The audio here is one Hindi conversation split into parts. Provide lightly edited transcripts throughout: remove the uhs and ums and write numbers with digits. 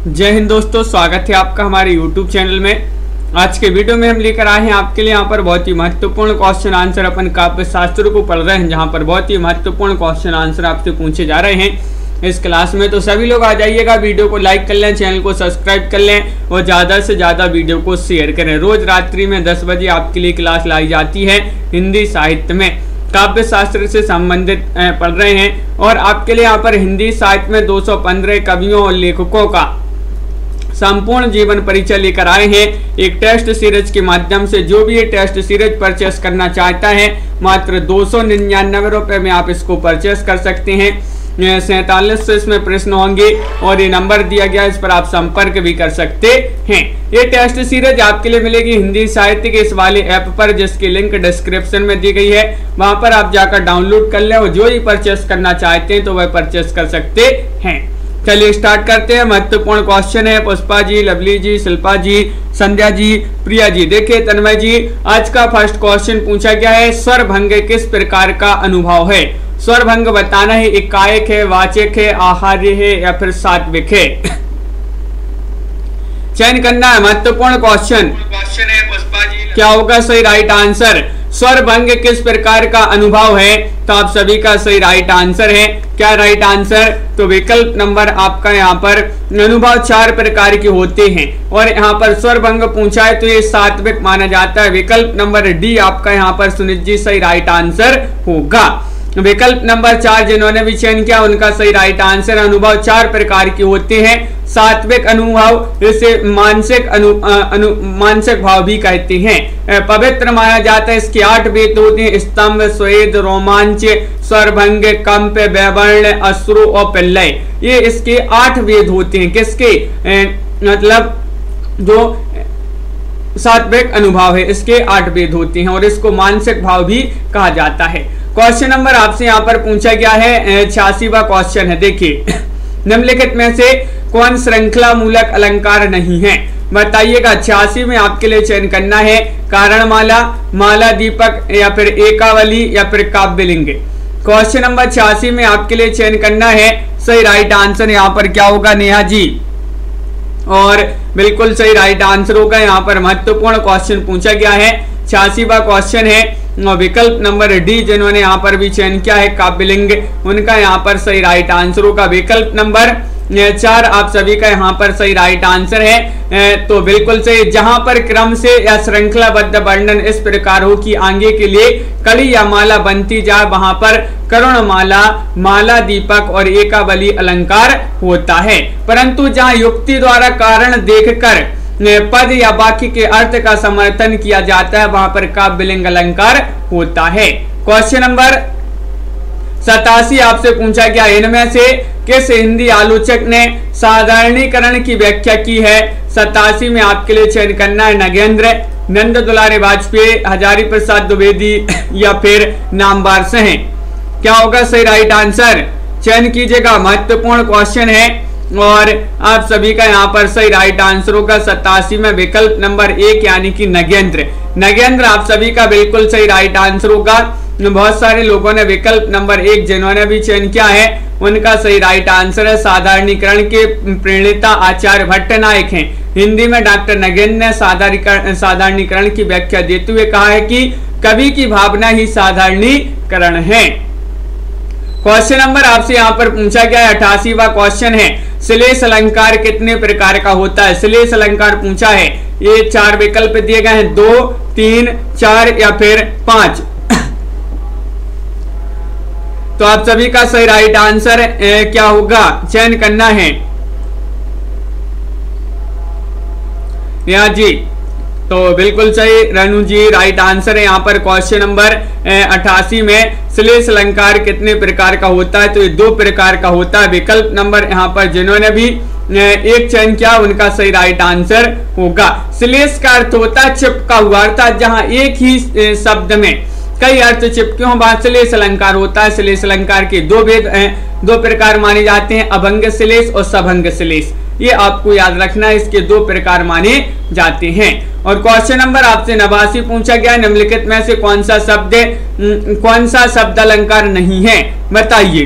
जय हिंद दोस्तों, स्वागत है आपका हमारे YouTube चैनल में। आज के वीडियो में हम लेकर आए हैं आपके लिए यहाँ पर बहुत ही महत्वपूर्ण क्वेश्चन आंसर अपन काव्य शास्त्र को पढ़ रहे हैं, जहाँ पर बहुत ही महत्वपूर्ण क्वेश्चन आंसर आपसे पूछे जा रहे हैं इस क्लास में। तो सभी लोग आ जाइएगा, वीडियो को लाइक कर लें, चैनल को सब्सक्राइब कर लें और ज़्यादा से ज़्यादा वीडियो को शेयर करें। रोज रात्रि में 10 बजे आपके लिए क्लास लाई जाती है हिंदी साहित्य में, काव्य शास्त्र से संबंधित पढ़ रहे हैं। और आपके लिए यहाँ पर हिंदी साहित्य में 215 कवियों और लेखकों का संपूर्ण जीवन परिचय लेकर आए हैं एक टेस्ट सीरीज के माध्यम से। जो भी ये टेस्ट सीरीज परचेस करना चाहता है मात्र 299 रुपये में आप इसको परचेस कर सकते हैं। 47 से इसमें प्रश्न होंगे और ये नंबर दिया गया, इस पर आप संपर्क भी कर सकते हैं। ये टेस्ट सीरीज आपके लिए मिलेगी हिंदी साहित्य के इस वाले ऐप पर, जिसकी लिंक डिस्क्रिप्शन में दी गई है। वहां पर आप जाकर डाउनलोड कर लें और जो ही परचेस करना चाहते हैं तो वह परचेस कर सकते हैं। चलिए स्टार्ट करते हैं। महत्वपूर्ण क्वेश्चन है। पुष्पा जी, लवली जी, शिल्पा जी, संध्या जी, प्रिया जी। देखिए तन्मय जी, आज का फर्स्ट क्वेश्चन पूछा गया है, स्वर भंग किस प्रकार का अनुभव है? स्वर भंग बताना है, एकाएक है, वाचक है, आहार्य है या फिर सात्विक है? चयन करना है। महत्वपूर्ण क्वेश्चन है। पुष्पा जी, क्या होगा सही राइट आंसर? स्वर भंग किस प्रकार का अनुभव है? तो आप सभी का सही राइट आंसर है। क्या राइट आंसर? तो विकल्प नंबर आपका यहाँ पर अनुभव 4 प्रकार के होते हैं और यहाँ पर स्वर भंग पूछा है तो ये सात्विक माना जाता है। विकल्प नंबर डी आपका यहाँ पर सुनीत जी सही राइट आंसर होगा। विकल्प नंबर 4 जिन्होंने भी चयन किया उनका सही राइट आंसर। अनुभव 4 प्रकार के होते हैं। सात्विक अनुभव, इसे मानसिक भाव भी कहते हैं। पवित्र माना जाता है। इसके 8 वेद होते हैं, स्तंभ, स्वेद, रोमांच, स्वरभंग, कंप, वैवर्ण, अश्रु और प्रलय। ये इसके 8 वेद होते हैं। किसके? मतलब जो सात्विक अनुभव है इसके 8 वेद होते हैं और इसको मानसिक भाव भी कहा जाता है। क्वेश्चन नंबर आपसे यहाँ पर पूछा गया है 86वां क्वेश्चन है। देखिए निम्नलिखित में से कौन श्रृंखला मूलक अलंकार नहीं है? बताइएगा। 86 में आपके लिए चयन करना है कारणमाला, माला दीपक या फिर एकावली या फिर काव्यलिंग। क्वेश्चन नंबर 86 में आपके लिए चयन करना है। सही राइट आंसर यहाँ पर क्या होगा नेहा जी? और बिल्कुल सही राइट आंसर होगा। यहाँ पर महत्वपूर्ण क्वेश्चन पूछा गया है। 86वां क्वेश्चन है और विकल्प नंबर डी जिन्होंने यहाँ पर भी चयन किया है काव्यलिंग, उनका यहाँ पर सही राइट आंसर होगा। विकल्प नंबर 4 आप सभी का यहाँ पर सही राइट आंसर है। तो बिल्कुल सही। जहां पर क्रम से या श्रृंखलाबद्ध वर्णन इस प्रकार हो कि आगे के लिए कड़ी या माला बनती जाए, वहां पर करुण माला, माला दीपक और एकावली अलंकार होता है। परंतु जहां युक्ति द्वारा कारण देखकर पद या वाक्य के अर्थ का समर्थन किया जाता है वहां पर काव्यलिंग अलंकार होता है। क्वेश्चन नंबर 87 आपसे पूछा गया, इनमें से किस हिंदी आलोचक ने साधारणीकरण की व्याख्या की है? 87 में आपके लिए चयन करना है नगेंद्र, नंद दुलारे वाजपेयी, हजारी प्रसाद द्विवेदी या फिर नामवर सिंह। क्या होगा सही राइट आंसर? चयन कीजिएगा। महत्वपूर्ण क्वेश्चन है और आप सभी का यहाँ पर सही राइट आंसर होगा 87 में विकल्प नंबर 1 यानी कि नगेंद्र। नगेंद्र आप सभी का बिल्कुल सही राइट आंसर होगा। बहुत सारे लोगों ने विकल्प नंबर 1 जिन्होंने भी चयन किया है उनका सही राइट आंसर है। साधारणीकरण के प्रणेता आचार्य भट्टनायक हैं। हिंदी में डॉक्टर नगेंद्र ने साधारणीकरण की व्याख्या देते हुए कहा है कि कवि की भावना ही साधारणीकरण है। क्वेश्चन नंबर आपसे यहाँ पर पूछा गया है 88वां क्वेश्चन है, श्लेष अलंकार कितने प्रकार का होता है? श्लेष अलंकार पूछा है। ये 4 विकल्प दिए गए हैं, 2, 3, 4 या फिर 5। तो आप सभी का सही राइट आंसर क्या होगा? चयन करना है नेहा जी। तो बिल्कुल सही रनु जी राइट आंसर है। यहाँ पर क्वेश्चन नंबर 88 में श्लेष अलंकार कितने प्रकार का होता है? तो ये 2 प्रकार का होता है। विकल्प नंबर यहाँ पर जिन्होंने भी 1 चयन किया उनका सही राइट आंसर होगा। श्लेष का अर्थ होता है चिपका हुआ, अर्थात जहां एक ही शब्द में कई अर्थ चिपके हों वहां श्लेष अलंकार होता है। श्लेष अलंकार के 2 प्रकार माने जाते हैं, अभंग श्लेष और सभंग श्लेष। ये आपको याद रखना है, इसके 2 प्रकार माने जाते हैं। और क्वेश्चन नंबर आपसे 89 पूछा गया, निम्नलिखित में से कौन सा शब्द अलंकार नहीं है? बताइए।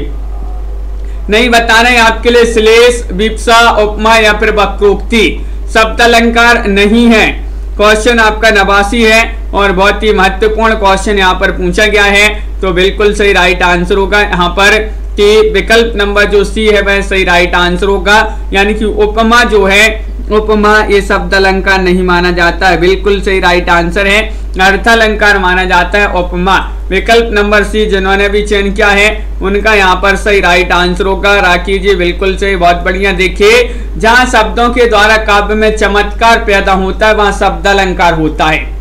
नहीं बताना है आपके लिए श्लेष, विप्सा, उपमा या फिर वक्रोक्ति। शब्द अलंकार नहीं है। क्वेश्चन आपका 89 है और बहुत ही महत्वपूर्ण क्वेश्चन यहाँ पर पूछा गया है। तो बिल्कुल सही राइट आंसर होगा यहाँ पर कि विकल्प नंबर जो सी है वह सही राइट आंसर होगा। यानी कि उपमा जो है, उपमा ये शब्द अलंकार नहीं माना जाता है। बिल्कुल सही राइट आंसर है, अर्थालंकार माना जाता है उपमा। विकल्प नंबर सी जिन्होंने भी चयन किया है उनका यहाँ पर सही राइट आंसर होगा। राखी जी बिल्कुल सही, बहुत बढ़िया। देखिए जहां शब्दों के द्वारा काव्य में चमत्कार पैदा होता है वहां शब्द अलंकार होता है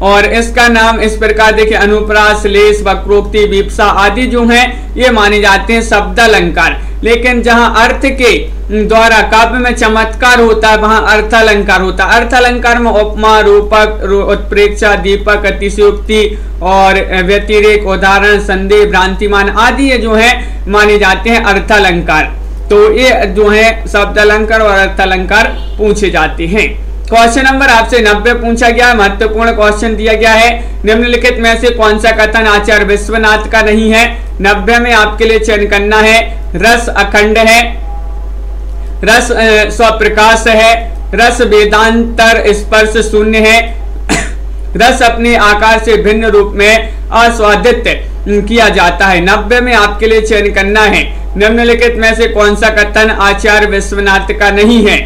और इसका नाम इस प्रकार देखिए अनुप्रास, श्लेष, वक्रोक्ति, विप्सा आदि जो हैं ये माने जाते हैं शब्द अलंकार। लेकिन जहां अर्थ के द्वारा काव्य में चमत्कार होता है वहां अर्थालंकार होता है। अर्थालंकार में उपमा, रूपक, उत्प्रेक्षा, दीपक, अतिशयोक्ति और व्यतिरेक, उदाहरण, संदेह, भ्रांतिमान आदि ये जो है माने जाते हैं अर्थालंकार। तो ये जो है शब्द अलंकार और अर्थालंकार पूछे जाते हैं। क्वेश्चन नंबर आपसे 90 पूछा गया, महत्वपूर्ण क्वेश्चन दिया गया है। निम्नलिखित में से कौन सा कथन आचार्य विश्वनाथ का नहीं है? 90 में आपके लिए चयन करना है। रस अखंड है, रस स्वप्रकाश है, रस वेदांतर स्पर्श शून्य है, रस अपने आकार से भिन्न रूप में आस्वादित किया जाता है। 90 में आपके लिए चयन करना है निम्नलिखित में से कौन सा कथन आचार्य विश्वनाथ का नहीं है?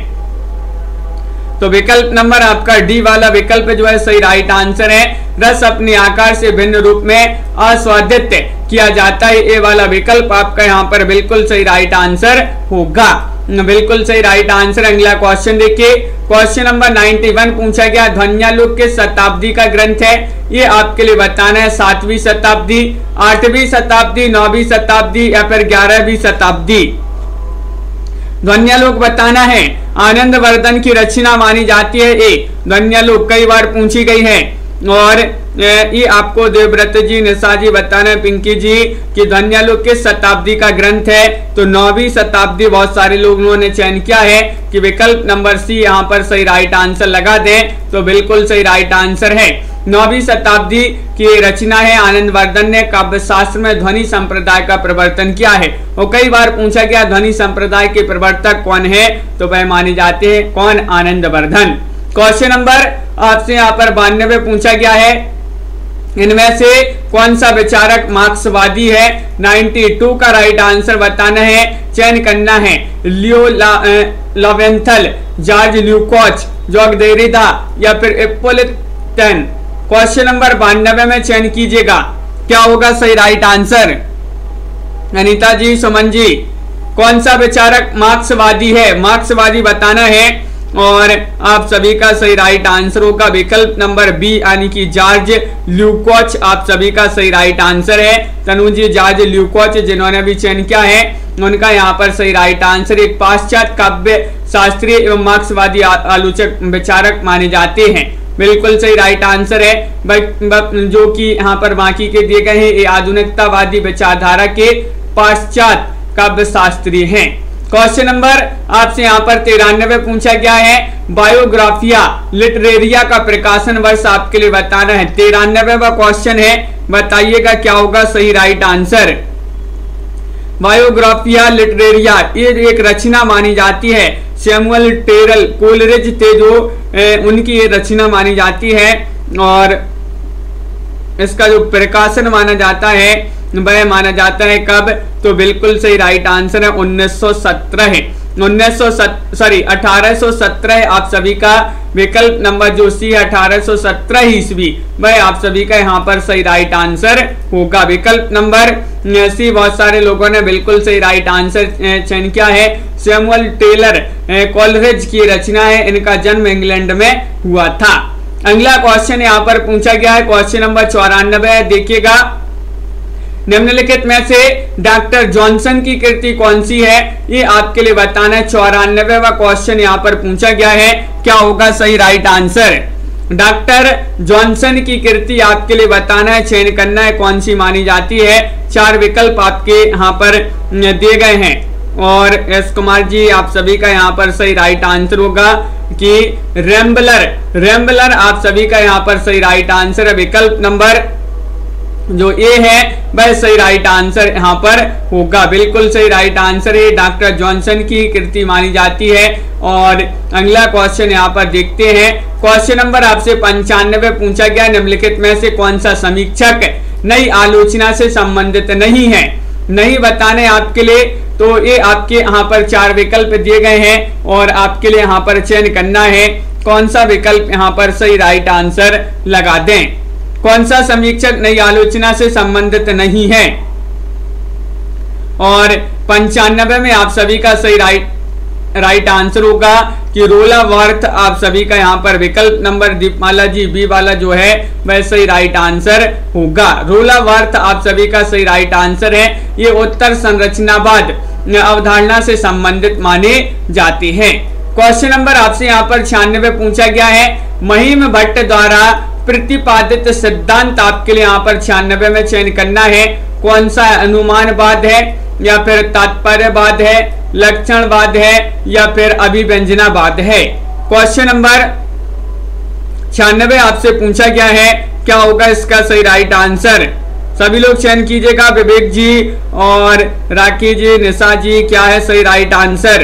तो विकल्प नंबर आपका डी वाला विकल्प जो है सही राइट आंसर है। रस अपने आकार से भिन्न रूप में आस्वादित किया जाता है, ये वाला विकल्प आपका यहाँ पर बिल्कुल सही राइट आंसर होगा। बिल्कुल सही राइट आंसर। अगला क्वेश्चन देखिए, क्वेश्चन नंबर 91 पूछा गया, ध्वन्यालोक किस शताब्दी का ग्रंथ है? ये आपके लिए बताना है 7वीं शताब्दी, 8वीं शताब्दी, 9वीं शताब्दी या फिर 11वीं शताब्दी। ध्वन्यालोक बताना है। आनंद वर्धन की रचना मानी जाती है ए। ध्वन्यालोक कई बार पूछी गई है और ये आपको देवव्रत जी, निशा जी बताना है, पिंकी जी कि ध्वन्यालोक किस शताब्दी का ग्रंथ है? तो 9वीं शताब्दी बहुत सारे लोगों ने चयन किया है कि विकल्प नंबर सी यहाँ पर सही राइट आंसर लगा दें। तो बिल्कुल सही राइट आंसर है। 9वीं शताब्दी की रचना है। आनंद वर्धन ने काव्य शास्त्र में ध्वनि संप्रदाय का प्रवर्तन किया है और कई बार पूछा गया ध्वनि संप्रदाय के प्रवर्तक कौन है? तो वह माने जाते हैं कौन? आनंद वर्धन। क्वेश्चन नंबर आपसे यहाँ पर 92 पूछा गया है, इनमें से कौन सा विचारक मार्क्सवादी है? 92 का राइट आंसर बताना है, चयन करना है। लियो लवेंथल, जॉर्ज ल्यूकोच, जॉर्ज देरिडा या फिर हिप्पोलिटन। क्वेश्चन नंबर 92 में चयन कीजिएगा, क्या होगा सही राइट आंसर? अनीता जी, सुमन जी, कौन सा विचारक मार्क्सवादी है? मार्क्सवादी बताना है और आप सभी का सही राइट आंसर होगा विकल्प नंबर बी यानी कि जॉर्ज ल्यूकोच। आप सभी का सही राइट आंसर है। तनु जी, जॉर्ज ल्यूकोच जिन्होंने भी चयन किया है उनका यहाँ पर सही राइट आंसर। एक पाश्चात्य काव्य शास्त्रीय एवं मार्क्सवादी आलोचक विचारक माने जाते हैं। बिल्कुल सही राइट आंसर है। जो कि यहाँ पर बाकी के दिए गए हैं ये आधुनिकतावादी विचारधारा के पाश्चात्य काव्य शास्त्री हैं। क्वेश्चन नंबर आपसे यहाँ पर 93 पूछा गया है, बायोग्राफिया लिटरेरिया का प्रकाशन वर्ष आपके लिए बताना है। 93वां क्वेश्चन है, बताइएगा क्या होगा सही राइट आंसर। बायोग्राफिया लिटरेरिया ये एक रचना मानी जाती है। सैमुअल टेरल कोलरिज थे जो उनकी ये रचना मानी जाती है और इसका जो प्रकाशन माना जाता है वह माना जाता है कब? तो बिल्कुल सही राइट आंसर है 1817 आप सभी का विकल्प नंबर जो सी 1817 ईस्वी वह आप सभी का यहाँ पर सही राइट आंसर होगा। विकल्प नंबर सी बहुत सारे लोगों ने बिल्कुल सही राइट आंसर चयन किया है। सैमुअल टेलर कोलरिज की रचना है, इनका जन्म इंग्लैंड में हुआ था। अगला क्वेश्चन यहाँ पर पूछा गया है, क्वेश्चन नंबर 94 देखिएगा, निम्नलिखित में से डॉक्टर जॉनसन की कृति कौन सी है? ये आपके लिए बताना है। 94वां क्वेश्चन यहाँ पर पूछा गया है, क्या होगा सही राइट आंसर? डॉक्टर जॉनसन की कृति आपके लिए बताना है, चयन करना है कौन सी मानी जाती है। 4 विकल्प आपके यहाँ पर दिए गए हैं और एस कुमार जी आप सभी का यहाँ पर सही राइट आंसर होगा कि रेम्बलर। रेम्बलर आप सभी का यहाँ पर सही राइट आंसर है। विकल्प नंबर जो ए है वह सही राइट आंसर यहाँ पर होगा, बिल्कुल सही राइट आंसर है। डॉक्टर जॉनसन की कृति मानी जाती है। और अगला क्वेश्चन यहाँ पर देखते हैं। क्वेश्चन नंबर आपसे 95 पूछा गया, निम्नलिखित में से कौन सा समीक्षक नई आलोचना से संबंधित नहीं है? नहीं बताने आपके लिए, तो ये आपके यहाँ पर 4 विकल्प दिए गए हैं और आपके लिए यहाँ पर चयन करना है कौन सा विकल्प यहाँ पर सही राइट आंसर लगा दें। कौन सा समीक्षक नई आलोचना से संबंधित नहीं है? और 95 में आप सभी का सही राइट आंसर होगा कि रोला वर्थ। आप सभी का यहाँ पर विकल्प नंबर दीपमाला जी बी वाला जो है वह सही राइट आंसर होगा। रोला वर्थ आप सभी का सही राइट आंसर है। ये उत्तर संरचनावाद अवधारणा से संबंधित माने जाते हैं। क्वेश्चन नंबर आपसे यहाँ पर 96 पूछा गया है। महिम भट्ट द्वारा प्रतिपादित सिद्धांत आपके लिए यहाँ पर 96 में चयन करना है। कौन सा अनुमानवाद है या फिर तात्पर्यवाद है, लक्षणवाद है या फिर अभिव्यंजनावाद है? क्वेश्चन नंबर 96 आपसे पूछा गया है, क्या होगा इसका सही राइट आंसर? सभी लोग चयन कीजिएगा। विवेक जी और राखी जी, निशा जी, क्या है सही राइट आंसर?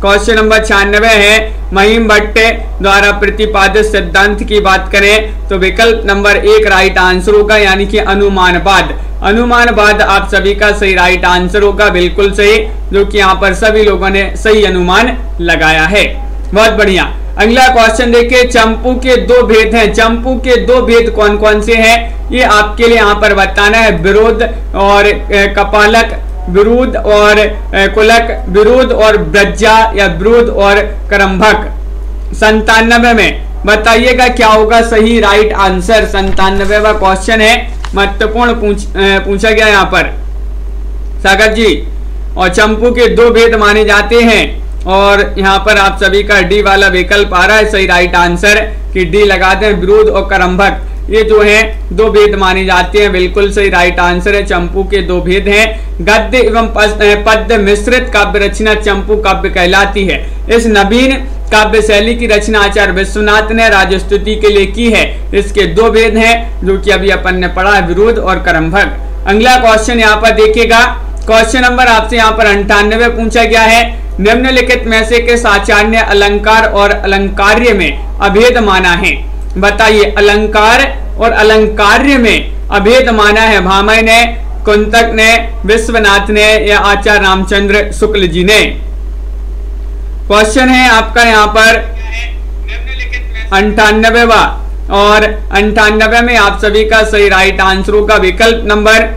क्वेश्चन नंबर 96 है। महिम भट्ट द्वारा प्रतिपादित सिद्धांत की बात करें तो विकल्प नंबर 1 राइट आंसर होगा, यानी कि अनुमानवाद। अनुमानवाद आप सभी का सही राइट आंसर होगा, बिल्कुल सही, जो कि यहाँ पर सभी लोगों ने सही अनुमान लगाया है। बहुत बढ़िया। अगला क्वेश्चन देखिए। चंपू के 2 भेद हैं। चंपू के 2 भेद कौन कौन से हैं ये आपके लिए यहाँ पर बताना है। विरोध और कपालक, विरुद्ध और कुलक, विरुद्ध और ब्रज्जा या विरुद्ध और करंभक। 97 में बताइएगा क्या होगा सही राइट आंसर। 97वां क्वेश्चन है, महत्वपूर्ण पूछा गया यहाँ पर सागर जी। और चंपू के 2 भेद माने जाते हैं और यहाँ पर आप सभी का डी वाला विकल्प आ रहा है सही राइट आंसर कि डी लगा दें, विरुद्ध और करंभक। ये जो है 2 भेद माने जाते हैं, बिल्कुल सही राइट आंसर है। चंपू के 2 भेद हैं। गद्य एवं पद्य मिश्रित काव्य रचना चंपू काव्य कहलाती है। इस नवीन काव्य शैली की रचना आचार्य विश्वनाथ ने राजस्तुति के लिए की है। इसके 2 भेद हैं जो कि अभी अपन ने पढ़ा, विरुद्ध और करंभक। अगला क्वेश्चन यहाँ पर देखिएगा। क्वेश्चन नंबर आपसे यहाँ पर 98 पूछा गया है। निम्नलिखित में से किस आचार्य ने अलंकार और अलंकार्य में अभेद माना है? बताइए, अलंकार और अलंकार्य में अभेद माना है भामह ने, कुंतक ने, विश्वनाथ ने या आचार्य रामचंद्र शुक्ल जी ने? क्वेश्चन है आपका यहाँ पर 98वां और 98 में आप सभी का सही राइट आंसर होगा विकल्प नंबर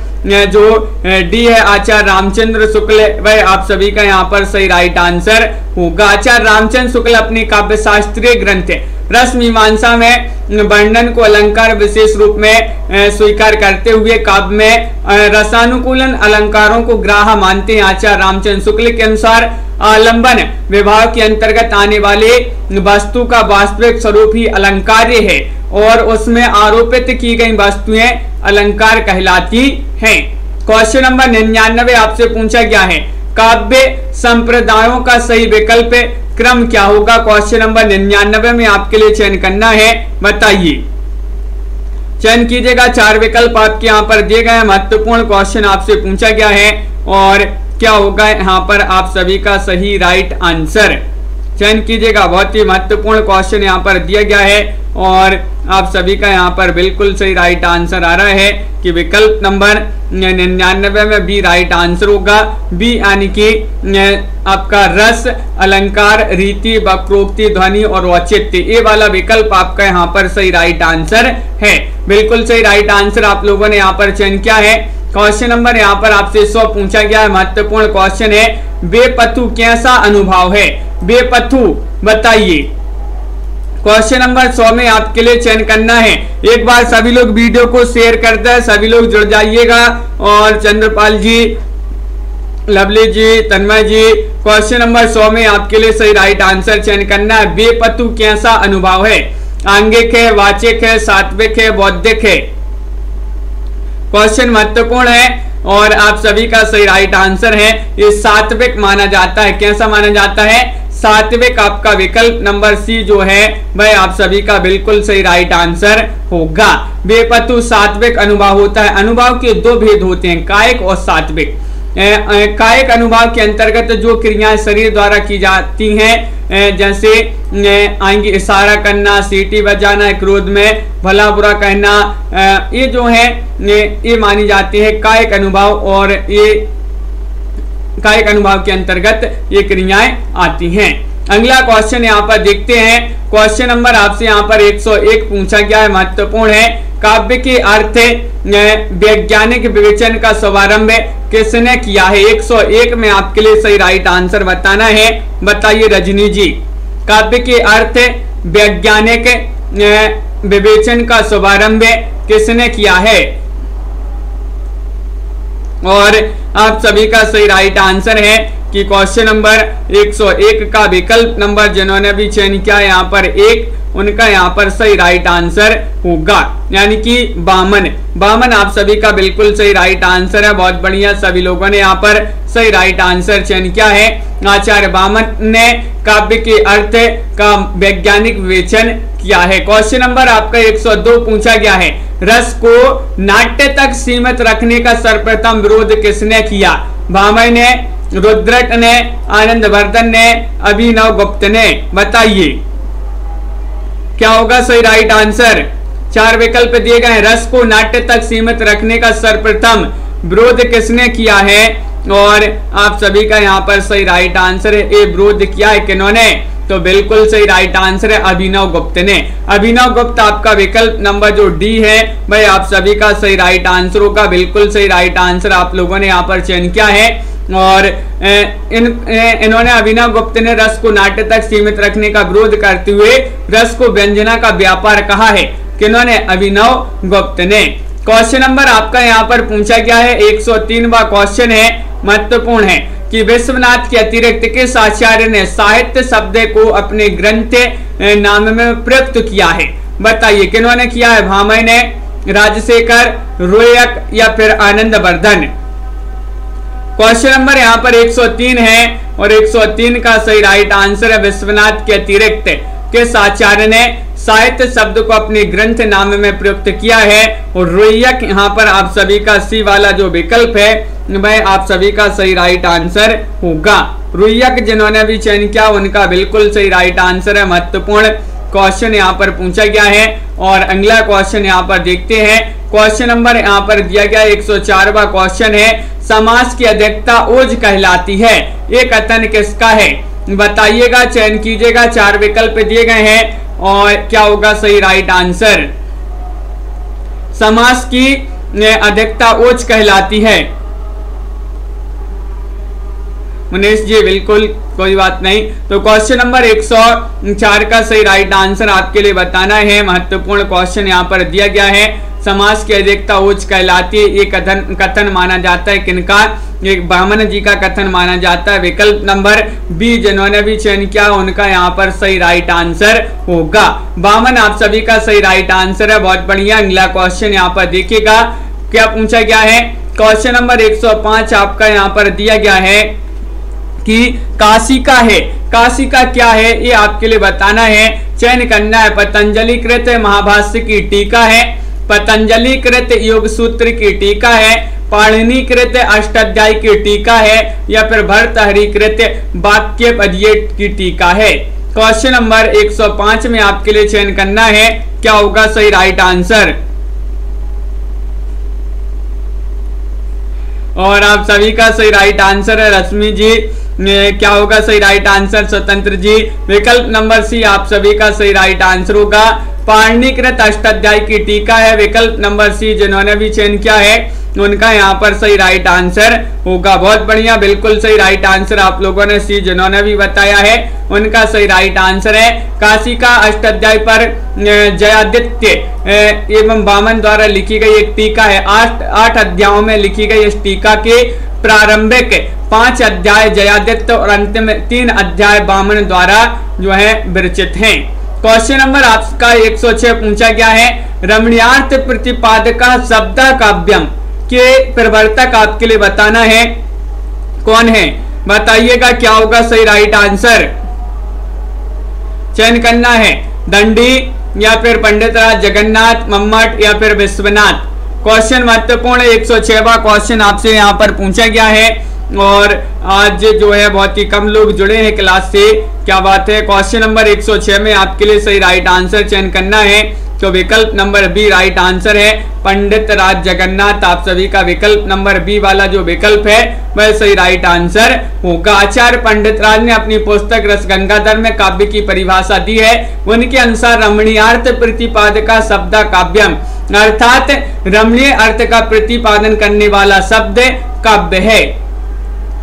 जो डी है आचार्य रामचंद्र शुक्ल, वह आप सभी का यहाँ पर सही राइट आंसर होगा। आचार्य रामचंद्र शुक्ल अपनी काव्य शास्त्रीय ग्रंथ रस मीमांसा में वर्णन को अलंकार विशेष रूप में स्वीकार करते हुए काव्य में रसानुकूलन अलंकारों को ग्राह्य मानते हैं। आचार्य रामचंद्र शुक्ल के अनुसार आलंबन विभाग के अंतर्गत आने वाले वस्तु का वास्तविक स्वरूप ही अलंकार्य है और उसमें आरोपित की गई वस्तुएं अलंकार कहलाती हैं। क्वेश्चन नंबर 99 आपसे पूछा गया है। काव्य संप्रदायों का सही विकल्प क्रम क्या होगा? क्वेश्चन नंबर 99 में आपके लिए चयन करना है, बताइए। चयन कीजिएगा। 4 विकल्प आपके यहाँ पर दिए गए हैं। महत्वपूर्ण क्वेश्चन आपसे पूछा गया है और क्या होगा यहाँ पर आप सभी का सही राइट आंसर। चयन कीजिएगा। बहुत ही महत्वपूर्ण क्वेश्चन यहाँ पर दिया गया है और आप सभी का यहाँ पर बिल्कुल सही राइट आंसर आ रहा है कि विकल्प नंबर 99 में बी राइट आंसर होगा। बी यानी कि आपका रस, अलंकार, रीति, वक्रोक्ति, ध्वनि और औचित्य, ये वाला विकल्प आपका यहाँ पर सही राइट आंसर है। बिल्कुल सही राइट आंसर आप लोगों ने यहाँ पर चयन किया है। क्वेश्चन नंबर यहाँ पर आपसे 100 पूछा गया है। महत्वपूर्ण क्वेश्चन है। बेपथु कैसा अनुभाव है? बेपथु बताइए। क्वेश्चन नंबर 100 में आपके लिए चयन करना है। एक बार सभी लोग वीडियो को शेयर करते हैं, सभी लोग जुड़ जाइएगा। और चंद्रपाल जी, लवली जी, तन्मय जी, क्वेश्चन नंबर 100 में आपके लिए सही राइट आंसर चयन करना है। बेपथु कैसा अनुभाव है? आंगिक है, वाचिक है, सात्विक है, बौद्धिक है? क्वेश्चन महत्वपूर्ण है और आप सभी का सही राइट आंसर है ये सात्विक माना जाता है। कैसा माना जाता है? सात्विक। आपका विकल्प नंबर सी जो है वह आप सभी का बिल्कुल सही राइट आंसर होगा। बेपतु सात्विक अनुभाव होता है। अनुभाव के दो भेद होते हैं, कायिक और सात्विक। कायिक अनुभाव के अंतर्गत जो क्रियाएं शरीर द्वारा की जाती हैं, जैसे आएंगी इशारा करना, सीटी बजाना, क्रोध में भला बुरा कहना, ये जो है ये मानी जाती है कायिक अनुभाव, और ये कायिक अनुभाव के अंतर्गत ये क्रियाएं आती हैं। अगला क्वेश्चन यहाँ पर देखते हैं। क्वेश्चन नंबर आपसे यहाँ पर 101 पूछा गया है, महत्वपूर्ण है। काव्य के अर्थ वैज्ञानिक विवेचन का शुभारंभ किसने किया है? 101 में आपके लिए सही राइट आंसर बताना है। बताइए रजनी जी, काव्य के अर्थ वैज्ञानिक विवेचन का शुभारंभ किसने किया है? और आप सभी का सही राइट आंसर है कि क्वेश्चन नंबर 101 का विकल्प नंबर जिन्होंने भी चयन किया यहाँ पर 1, उनका यहाँ पर सही राइट आंसर होगा, यानी कि वामन। वामन आप सभी का बिल्कुल सही राइट आंसर है। बहुत बढ़िया, सभी लोगों ने यहाँ पर सही राइट आंसर चयन किया है। आचार्य वामन ने काव्य के अर्थ का वैज्ञानिक विवेचन किया है। क्वेश्चन नंबर आपका 102 पूछा गया है। रस को नाट्य तक सीमित रखने का सर्वप्रथम विरोध किसने किया? भामह ने, रुद्रट ने, आनंदवर्धन ने, अभिनव गुप्त ने। बताइए क्या होगा सही राइट आंसर? 4 विकल्प दिए गए हैं। रस को नाट्य तक सीमित रखने का सर्वप्रथम विरोध किसने किया है? और आप सभी का यहाँ पर सही राइट आंसर है, ये विरोध किया है किन्होंने? तो बिल्कुल सही राइट आंसर है अभिनव गुप्त ने। अभिनव गुप्त आपका विकल्प नंबर जो डी है भाई आप सभी का सही राइट आंसर होगा। बिल्कुल सही राइट आंसर आप लोगों ने यहाँ पर चयन किया है। और इन्होंने अभिनव गुप्त ने रस को नाट्य तक सीमित रखने का विरोध करते हुए रस को व्यंजना का व्यापार कहा है। किन्होंने? अभिनव गुप्त ने। क्वेश्चन नंबर आपका यहाँ पर पूछा गया है 103वां क्वेश्चन है, महत्वपूर्ण है कि विश्वनाथ के अतिरिक्त किस आचार्य ने साहित्य शब्द को अपने ग्रंथ नाम में प्रयुक्त किया है? बताइए किन्होंने किया है? भामह ने, राजशेखर, रोयक या फिर आनंदवर्धन? क्वेश्चन नंबर यहाँ पर 103 है और 103 का सही राइट आंसर है विश्वनाथ के अतिरिक्त किस आचार्य ने साहित्य शब्द को अपने ग्रंथ नाम में प्रयुक्त किया है? और रोयक यहाँ पर आप सभी का सी वाला जो विकल्प है वह आप सभी का सही राइट आंसर होगा। रोयक जिन्होंने भी चयन किया उनका बिल्कुल सही राइट आंसर है। महत्वपूर्ण क्वेश्चन यहाँ पर पूछा गया है। और अगला क्वेश्चन यहाँ पर देखते हैं। क्वेश्चन नंबर यहाँ पर दिया गया 104वां क्वेश्चन है, समास की अधिकता ओज कहलाती है, ये कथन किसका है? बताइएगा, चयन कीजिएगा। 4 विकल्प दिए गए हैं और क्या होगा सही राइट आंसर? समास की अधिकता ओज कहलाती है। मुनीश जी बिल्कुल कोई बात नहीं। तो क्वेश्चन नंबर 104 का सही राइट आंसर आपके लिए बताना है। महत्वपूर्ण क्वेश्चन यहाँ पर दिया गया है, समास की अधिकता ओज कहलाती है, ये कथन माना जाता है किनका? एक वामन जी का कथन माना जाता है। विकल्प नंबर बी जिन्होंने भी चयन किया उनका यहाँ पर सही राइट आंसर होगा। वामन आप सभी का सही राइट आंसर है। बहुत बढ़िया। अगला क्वेश्चन यहाँ पर देखिएगा क्या पूछा गया है। क्वेश्चन नंबर 105 आपका यहाँ पर दिया गया है कि काशिका है, काशिका क्या है ये आपके लिए बताना है, चयन करना है। पतंजलि कृत महाभाष्य की टीका है, पतंजलि कृत योग सूत्र की टीका है, पाणिनि कृत अष्टाध्यायी की टीका है या फिर भर्तहरि कृत वाक्य पद्य की टीका है। क्वेश्चन नंबर 105 में आपके लिए चयन करना है, क्या होगा सही राइट आंसर? और आप सभी का सही राइट आंसर है रश्मि जी। क्या होगा सही राइट आंसर? स्वतंत्र जी। विकल्प नंबर सी आप सभी का सही राइट आंसर होगा। पाणिनिकृत अष्टाध्यायी की टीका है। विकल्प नंबर सी जिन्होंने भी चयन किया है उनका यहाँ पर सही राइट आंसर होगा। बहुत बढ़िया, बिल्कुल सही राइट आंसर आप लोगों ने सी जिन्होंने भी बताया है उनका सही राइट आंसर है। काशिका अष्टाध्यायी पर जयादित्य एवं वामन द्वारा लिखी गई एक टीका है। 8 अध्यायों में लिखी गई इस टीका के प्रारंभिक 5 अध्याय जयादित्य और अंतिम 3 अध्याय वामन द्वारा जो है विरचित हैं। क्वेश्चन नंबर आपका 106 पूछा गया है, रमणीयार्थ प्रतिपादका शब्द काव्यम के प्रवर्तक आपके लिए बताना है कौन है? बताइएगा क्या होगा सही राइट आंसर? चयन करना है। दंडी, या फिर पंडित राज जगन्नाथ, मम्मट या फिर विश्वनाथ। क्वेश्चन महत्वपूर्ण 106वां क्वेश्चन आपसे यहाँ पर पूछा गया है और आज जो है बहुत ही कम लोग जुड़े हैं क्लास से, क्या बात है। क्वेश्चन नंबर 106 में आपके लिए सही राइट आंसर चयन करना है, तो विकल्प नंबर बी राइट आंसर है, पंडित राज जगन्नाथ। आप सभी का विकल्प नंबर बी वाला जो विकल्प है वह सही राइट आंसर होगा। आचार्य पंडित राज ने अपनी पुस्तक रसगंगाधर में काव्य की परिभाषा दी है। उनके अनुसार रमणीयार्थ प्रतिपादका शब्द काव्यम, अर्थात रमणीय अर्थ का प्रतिपादन करने वाला शब्द काव्य है।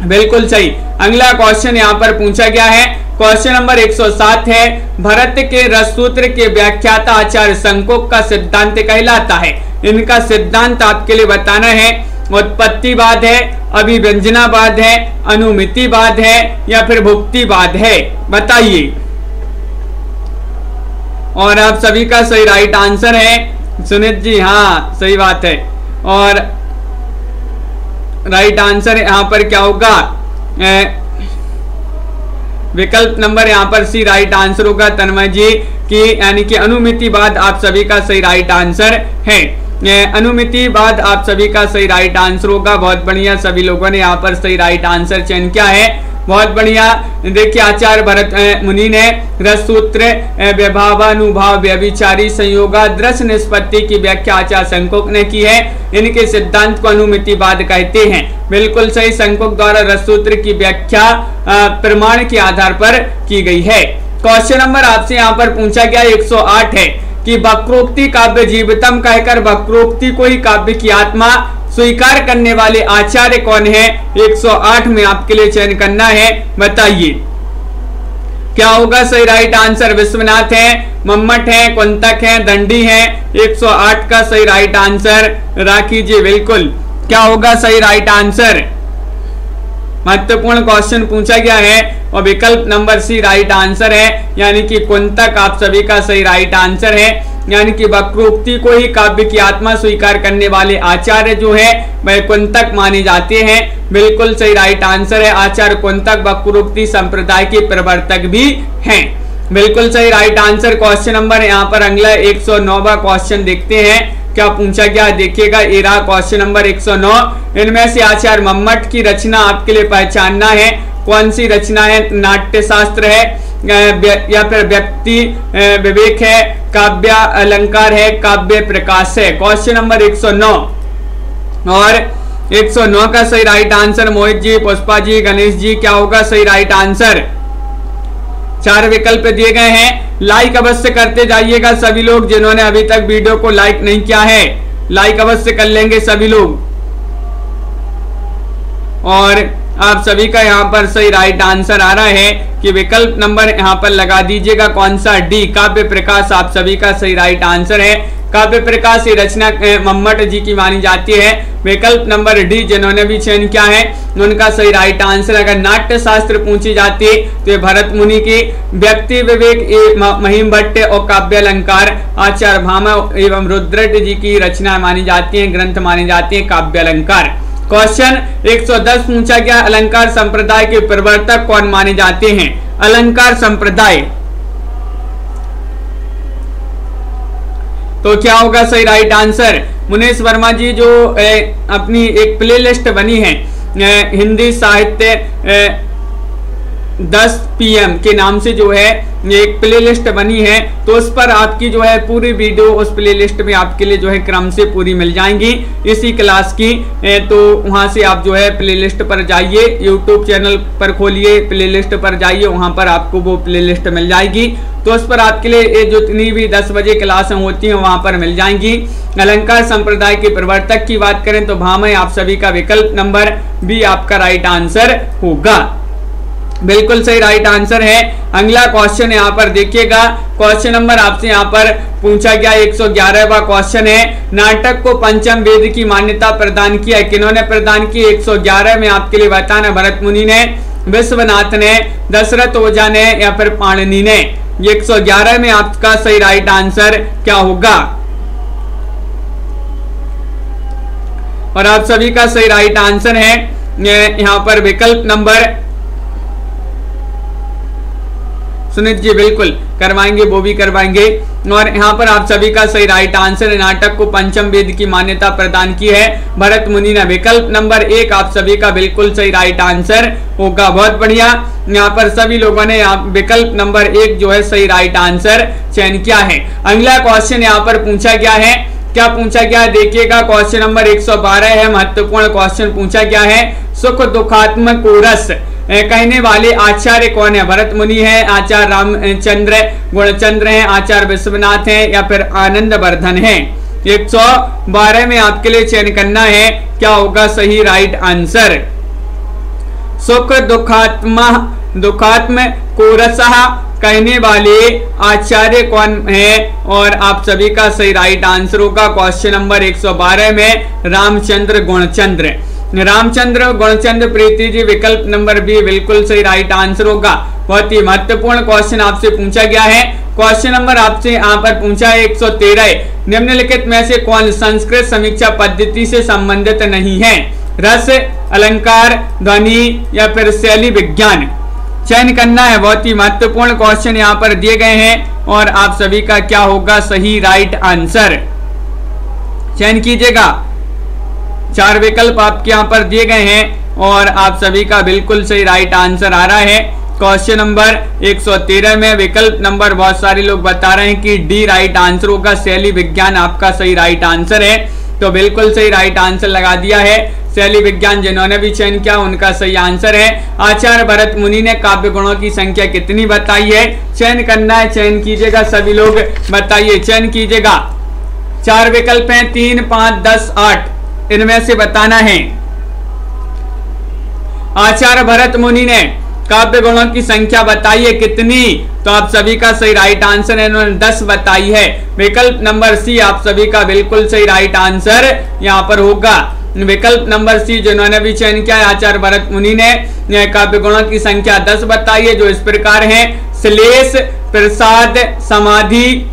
बिल्कुल सही। अगला क्वेश्चन यहाँ पर पूछा गया है, क्वेश्चन नंबर 107 है, भरत के रस सूत्र के व्याख्याता आचार्य शंकुक का सिद्धांत कहलाता है। इनका सिद्धांत आपके लिए बताना है। उत्पत्तिवाद है, अभिव्यंजनावाद है, अनुमितिवाद है या फिर भुक्तिवाद है, बताइए। और आप सभी का सही राइट आंसर है सुनीत जी, हाँ सही बात है। और राइट आंसर यहाँ पर क्या होगा, विकल्प नंबर यहाँ पर सी राइट आंसर होगा तन्मय जी की, यानी कि अनुमितिवाद आप सभी का सही राइट आंसर है। अनुमितिवाद आप सभी का सही राइट आंसर होगा। बहुत बढ़िया, सभी लोगों ने यहाँ पर सही राइट आंसर चयन किया है, बहुत बढ़िया। देखिए आचार्य भरत मुनि ने रस सूत्र व्यभावानुभाव व्यभिचारी संयोगा दृश्य निष्पत्ति की व्याख्या आचार्य शंकुक ने की है। इनके सिद्धांत को अनुमितिवाद कहते हैं। बिल्कुल सही, शंकुक द्वारा रस सूत्र की व्याख्या प्रमाण के आधार पर की गई है। क्वेश्चन नंबर आपसे यहाँ पर पूछा गया 108 है कि वक्रोक्ति काव्य जीवितम कहकर वक्रोक्ति को ही काव्य की आत्मा स्वीकार करने वाले आचार्य कौन है, 108 में आपके लिए चयन करना है, बताइए। क्या होगा सही राइट आंसर, विश्वनाथ है, मम्मट है, कुंतक है, दंडी है। 108 का सही राइट आंसर राखी जी, बिल्कुल। क्या होगा सही राइट आंसर, महत्वपूर्ण क्वेश्चन पूछा गया है और विकल्प नंबर सी राइट आंसर है, यानी कि कुंतक आप सभी का सही राइट आंसर है। यानी कि वक्रोक्ति को ही काव्य की आत्मा स्वीकार करने वाले आचार्य जो है वह कुंतक माने जाते हैं। बिल्कुल सही राइट आंसर है, आचार्य कुंतक वक्रोक्ति संप्रदाय के प्रवर्तक भी हैं। बिल्कुल सही राइट आंसर। क्वेश्चन नंबर यहाँ पर अगला 109वां क्वेश्चन देखते हैं, क्या पूछा गया देखिएगा। ये रहा क्वेश्चन नंबर 109। इनमें से आचार्य मम्मट की रचना आपके लिए पहचानना है, कौन सी रचना है, नाट्य शास्त्र है या फिर व्यक्ति विवेक है, काव्य अलंकार है, काव्य प्रकाश है। क्वेश्चन नंबर 109 और 109 का सही राइट आंसर मोहित जी, पुष्पा जी, गणेश जी, क्या होगा सही राइट आंसर। 4 विकल्प दिए गए हैं, लाइक अवश्य करते जाइएगा सभी लोग। जिन्होंने अभी तक वीडियो को लाइक नहीं किया है लाइक अवश्य कर लेंगे सभी लोग। और आप सभी का यहाँ पर सही राइट आंसर आ रहा है कि विकल्प नंबर यहाँ पर लगा दीजिएगा, कौन सा, डी, काव्य प्रकाश आप सभी का सही राइट आंसर है। काव्य प्रकाश की रचना मम्मट जी की मानी जाती है। विकल्प नंबर डी जिन्होंने भी चयन किया है उनका सही राइट आंसर। अगर नाट्य शास्त्र पूछी जाती तो ये भरत मुनि की, व्यक्ति विवेक महिम भट्ट और काव्य अलंकार आचार्य भामा एवं रुद्रट जी की रचना मानी जाती है, ग्रंथ मानी जाती है काव्य अलंकार। क्वेश्चन 110 पूछा गया, अलंकार संप्रदाय के प्रवर्तक कौन माने जाते हैं। अलंकार संप्रदाय, तो क्या होगा सही राइट आंसर। मुनेश वर्मा जी जो अपनी एक प्लेलिस्ट बनी है हिंदी साहित्य 10 PM के नाम से जो है एक प्लेलिस्ट बनी है, तो उस पर आपकी जो है पूरी वीडियो उस प्लेलिस्ट में आपके लिए जो है क्रम से पूरी मिल जाएंगी इसी क्लास की। तो वहां से आप जो है प्लेलिस्ट पर जाइए, यूट्यूब चैनल पर खोलिए, प्लेलिस्ट पर जाइए, वहां पर आपको वो प्लेलिस्ट मिल जाएगी। तो उस पर आपके लिए जितनी भी 10 बजे क्लासें होती हैं वहां पर मिल जाएंगी। अलंकार संप्रदाय के प्रवर्तक की बात करें तो भामह आप सभी का विकल्प नंबर बी आपका राइट आंसर होगा। बिल्कुल सही राइट आंसर है। अगला क्वेश्चन यहाँ पर देखिएगा, क्वेश्चन नंबर आपसे यहाँ पर पूछा गया 111वां क्वेश्चन है, नाटक को पंचम वेद की मान्यता प्रदान किया है, किन्होंने प्रदान की। 111 में आपके लिए बताना, भरत मुनि ने, विश्वनाथ ने, दशरथ ओझा ने या फिर पाणिनि ने। 111 में आपका सही राइट आंसर क्या होगा। और आप सभी का सही राइट आंसर है यहाँ पर विकल्प नंबर सुनीत जी बिल्कुल करवाएंगे, वो भी करवाएंगे। और यहाँ पर आप सभी का सही राइट आंसर, नाटक को पंचम वेद की मान्यता प्रदान की है भरत मुनि ने। विकल्प नंबर 1 आप सभी का बिल्कुल सही राइट आंसर होगा। बहुत बढ़िया, यहाँ पर सभी लोगों ने विकल्प नंबर 1 जो है सही राइट आंसर चयन किया है। अगला क्वेश्चन यहाँ पर पूछा गया है, क्या पूछा गया है देखिएगा, क्वेश्चन नंबर 112 है, महत्वपूर्ण क्वेश्चन पूछा गया है। सुख दुखात्मक को रस कहने वाले आचार्य कौन है? भरत मुनि है, आचार्य रामचंद्र गुणचंद्र है, आचार्य विश्वनाथ है, या फिर आनंद वर्धन है? 112 में आपके लिए चयन करना है, क्या होगा सही राइट आंसर? सुख दुखात्म को रसः कहने वाले आचार्य कौन है? और आप सभी का सही राइट आंसर होगा क्वेश्चन नंबर 112 में रामचंद्र गुणचंद्र। रामचंद्र गुणचंद्र प्रीति जी, विकल्प नंबर बी बिल्कुल सही राइट आंसर होगा। बहुत ही महत्वपूर्ण क्वेश्चन आपसे पूछा गया है। क्वेश्चन नंबर आपसे यहाँ पर पूछा है 113, निम्नलिखित में से कौन संस्कृत समीक्षा पद्धति से संबंधित नहीं है? रस, अलंकार, ध्वनि या फिर शैली विज्ञान? चयन करना है। बहुत ही महत्वपूर्ण क्वेश्चन यहाँ पर दिए गए हैं और आप सभी का क्या होगा सही राइट आंसर? चयन कीजिएगा। 4 विकल्प आपके यहाँ पर दिए गए हैं और आप सभी का बिल्कुल सही राइट आंसर आ रहा है। क्वेश्चन नंबर 113 में विकल्प नंबर बहुत सारे लोग बता रहे हैं कि डी राइट आंसर होगा, शैली विज्ञान आपका सही राइट आंसर है। तो बिल्कुल सही राइट आंसर लगा दिया है। शैली विज्ञान जिन्होंने भी चयन किया उनका सही आंसर है। आचार्य भरत मुनि ने काव्य गुणों की संख्या कितनी बताई है? चयन करना है, चयन कीजिएगा, सभी लोग बताइए, चयन कीजिएगा। 4 विकल्प हैं, 3, 5, 10, 8, इनमें से बताना है। आचार्य भरत मुनि ने काव्य गुणों की संख्या बताई है कितनी? तो आप सभी का सही राइट आंसर है, इन्होंने 10 बताई है। विकल्प नंबर सी आप सभी का बिल्कुल सही राइट आंसर यहाँ पर होगा। विकल्प नंबर सी जिन्होंने भी चयन किया है, आचार्य भरत मुनि ने काव्य गुणों की संख्या 10 बताई है, जो इस प्रकार है: श्लेष, प्रसाद, समाधि,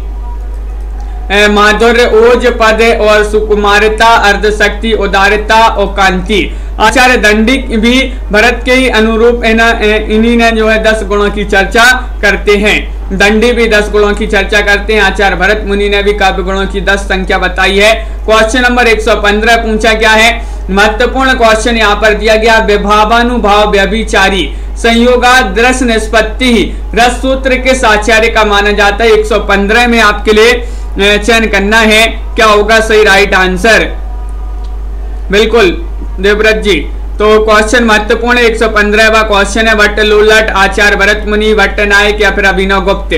माधुर्य, ओज, पद और सुकुमारता, अर्धशक्ति, उदारता और कांति। आचार्य दंडी भी भरत के ही अनुरूप इन्हीं ने जो है 10 गुणों की चर्चा करते हैं। दंडी भी 10 गुणों की चर्चा करते हैं। आचार्य भरत मुनि ने भी काव्य गुणों की 10 संख्या बताई है। क्वेश्चन नंबर 115 पूछा गया है। महत्वपूर्ण क्वेश्चन यहाँ पर दिया गया, विभावानुभाव व्यभिचारी संयोगादृश निष्पत्ति रस सूत्र किस आचार्य का माना जाता है? 115 में आपके लिए चयन करना है, क्या होगा सही राइट आंसर? बिल्कुल देवव्रत जी, तो क्वेश्चन महत्वपूर्ण 115वां क्वेश्चन है, भट्ट लोलट, आचार्य भरत मुनि, भट्ट नायक या फिर अभिनव गुप्त?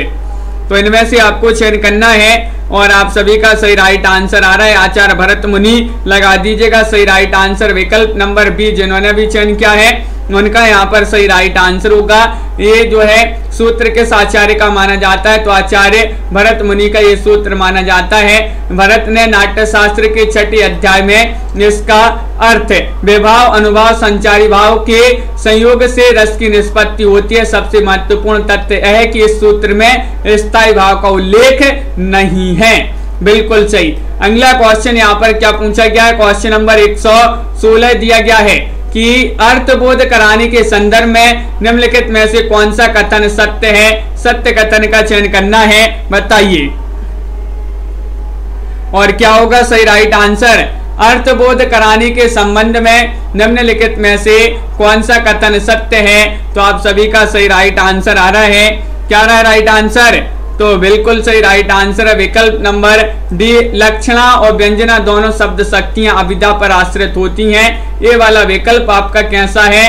तो इनमें से आपको चयन करना है और आप सभी का सही राइट आंसर आ रहा है, आचार्य भरत मुनि लगा दीजिएगा सही राइट आंसर। विकल्प नंबर बी जिन्होंने भी चयन किया है उनका यहाँ पर सही राइट आंसर होगा। ये जो है सूत्र किस आचार्य का माना जाता है? तो आचार्य भरत मुनि का ये सूत्र माना जाता है। भरत ने नाट्य शास्त्र के 6 अध्याय में इसका अर्थ विभाव अनुभाव संचारी भाव के संयोग से रस की निष्पत्ति होती है। सबसे महत्वपूर्ण तथ्य यह है कि इस सूत्र में स्थायी भाव का उल्लेख नहीं है। बिल्कुल सही। अगला क्वेश्चन यहाँ पर क्या पूछा गया है? क्वेश्चन नंबर 116 दिया गया है कि अर्थबोध कराने के संदर्भ में निम्नलिखित में से कौन सा कथन सत्य है? सत्य कथन का चयन करना है, बताइए। और क्या होगा सही राइट आंसर? अर्थबोध कराने के संबंध में निम्नलिखित में से कौन सा कथन सत्य है? तो आप सभी का सही राइट आंसर आ रहा है, क्या रहा है राइट आंसर? तो बिल्कुल सही राइट आंसर है विकल्प नंबर डी, लक्षणा और व्यंजना दोनों शब्द शक्तियां अविदा पर आश्रित होती हैं। ये वाला विकल्प आपका कैसा है?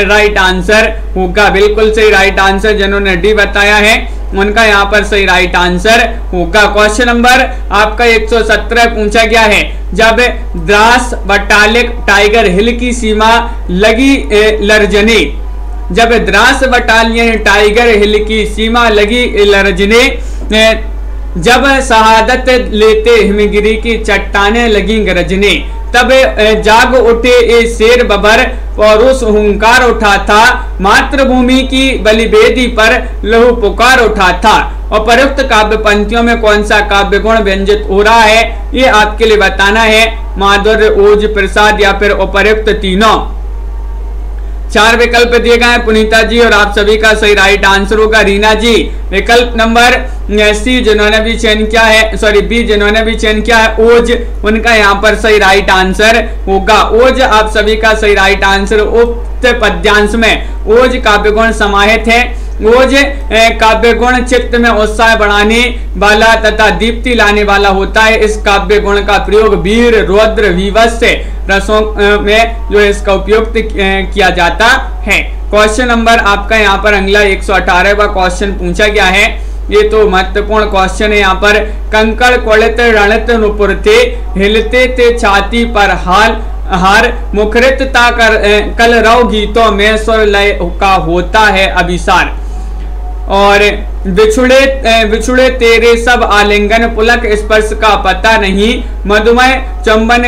राइट आंसर होगा। बिल्कुल सही राइट आंसर जिन्होंने डी बताया है उनका यहाँ पर सही राइट आंसर होगा। क्वेश्चन नंबर आपका 117 पूछा गया है, जब द्रास बटालिक टाइगर हिल की सीमा लगी लर्जने, जब द्रास बटालियन टाइगर हिल की सीमा लगी लर्जने, जब शहादत लेते हिमगिरी की चट्टाने लगी गरजने, तब जाग उठे ए शेर बबर पौरुष हुंकार उठा था, मातृभूमि की बलिवेदी पर लहू पुकार उठा था। और प्रयुक्त काव्य पंक्तियों में कौन सा काव्य गुण व्यंजित हो रहा है? ये आपके लिए बताना है, माधुर्य, ओज, प्रसाद या फिर उपर्युक्त तीनों। 4 विकल्प दिए गए हैं पुनीता जी, और आप सभी का सही राइट आंसर होगा रीना जी। विकल्प नंबर सी जिन्होंने भी चयन किया है, सॉरी बी जिन्होंने भी चयन किया है ओज, उनका यहाँ पर सही राइट आंसर होगा ओज। आप सभी का सही राइट आंसर। उक्त पद्यांश में ओज काव्य गुण समाहित है। ओज काव्य गुण चित्त में उत्साह बढ़ाने वाला तथा दीप्ति लाने वाला होता है। इस काव्य गुण का प्रयोग वीर, रौद्र, वीभत्स रसों में जो है इसका उपयोग किया जाता है। क्वेश्चन नंबर आपका यहाँ पर अगला 118वां क्वेश्चन पूछा गया है। ये तो महत्वपूर्ण क्वेश्चन है। यहाँ पर कंकड़ क्वलित रणित नुपुर थे, हिलते थे छाती पर हार मुखरितता कर कल रव गीतों में स्वर लय का होता है अभिसार। और बिछुड़े तेरे सब आलिंगन, पुलक स्पर्श का पता नहीं, मधुमय चंबन